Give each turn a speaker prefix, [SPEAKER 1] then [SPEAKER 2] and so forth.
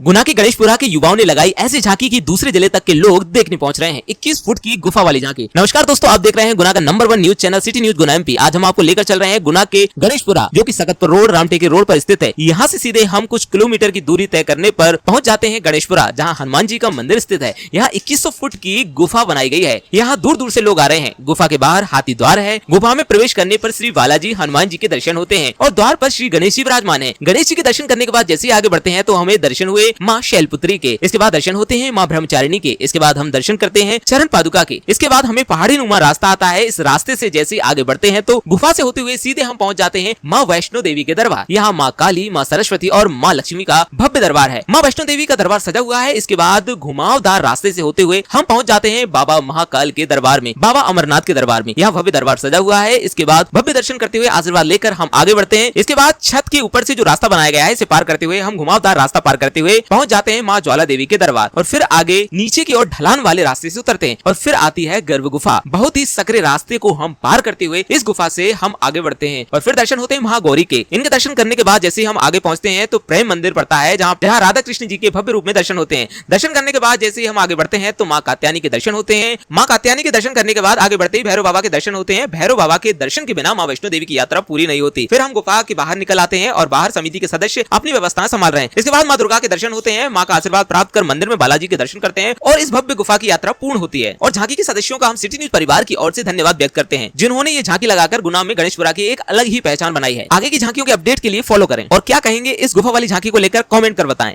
[SPEAKER 1] गुना के गणेशपुरा के युवाओं ने लगाई ऐसी झांकी की दूसरे जिले तक के लोग देखने पहुंच रहे हैं। 21 फुट की गुफा वाली झांकी। नमस्कार दोस्तों, आप देख रहे हैं गुना का number 1 news channel city news Guna MP. आज हम आपको लेकर चल रहे हैं गुना के गणेशपुरा, जो कि सकतपुर रोड रामटेके रोड पर स्थित है। यहाँ से सीधे हम कुछ किलोमीटर की दूरी तय करने पर पहुंच जाते हैं गणेशपुरा, जहाँ हनुमान जी का मंदिर स्थित है। यहाँ 2100 फुट की गुफा बनाई गई है। यहाँ दूर दूर से लोग आ रहे हैं। गुफा के बाहर हाथी द्वार है। गुफा में प्रवेश करने पर श्री बालाजी हनुमान जी के दर्शन होते हैं और द्वार पर श्री गणेश जी विराजमान है। गणेश जी के दर्शन करने के बाद जैसे आगे बढ़ते हैं तो हमें दर्शन हुए माँ शैलपुत्री के। इसके बाद दर्शन होते हैं माँ ब्रह्मचारिणी के। इसके बाद हम दर्शन करते हैं चरण पादुका के। इसके बाद हमें पहाड़ी नुमा रास्ता आता है। इस रास्ते से जैसे आगे बढ़ते हैं तो गुफा से होते हुए सीधे हम पहुंच जाते हैं माँ वैष्णो देवी के दरबार। यहाँ माँ काली, माँ सरस्वती और माँ लक्ष्मी का भव्य दरबार है। माँ वैष्णो देवी का दरबार सजा हुआ है। इसके बाद घुमावदार रास्ते से होते हुए हम पहुंच जाते हैं बाबा महाकाल के दरबार में, बाबा अमरनाथ के दरबार में। यहाँ भव्य दरबार सजा हुआ है। इसके बाद भव्य दर्शन करते हुए आशीर्वाद लेकर हम आगे बढ़ते हैं। इसके बाद छत के ऊपर से जो रास्ता बनाया गया है, इसे पार करते हुए हम घुमावदार रास्ता पार करते हुए पहुंच जाते हैं माँ ज्वाला देवी के दरबार और फिर आगे नीचे की ओर ढलान वाले रास्ते से उतरते हैं और फिर आती है गर्भ गुफा। बहुत ही सकरे रास्ते को हम पार करते हुए इस गुफा से हम आगे बढ़ते हैं और फिर दर्शन होते हैं महागौरी के। इनके दर्शन करने के बाद जैसे हम आगे पहुंचते हैं तो प्रेम मंदिर पड़ता है, जहाँ राधा कृष्ण जी के भव्य रूप में दर्शन होते हैं। दर्शन करने के बाद जैसे हम आगे बढ़ते हैं तो माँ कात्यायनी के दर्शन होते हैं। माँ कात्यायनी के दर्शन करने के बाद आगे बढ़ते ही भैरव बाबा के दर्शन होते हैं। भैरव बाबा के दर्शन के बिना माँ वैष्णो देवी की यात्रा पूरी नहीं होती। फिर हम गुफा के बाहर निकल आते हैं और बाहर समिति के सदस्य अपनी व्यवस्था संभाल रहे हैं। इसके बाद माँ दुर्गा के दर्शन होते हैं। माँ का आशीर्वाद प्राप्त कर मंदिर में बालाजी के दर्शन करते हैं और इस भव्य गुफा की यात्रा पूर्ण होती है। और झांकी के सदस्यों का हम सिटी न्यूज परिवार की ओर से धन्यवाद व्यक्त करते हैं, जिन्होंने ये झांकी लगाकर गुना में गणेशपुरा की एक अलग ही पहचान बनाई है। आगे की झांकियों के अपडेट के लिए फॉलो करें और क्या कहेंगे इस गुफा वाली झांकी को लेकर कमेंट कर बताएं।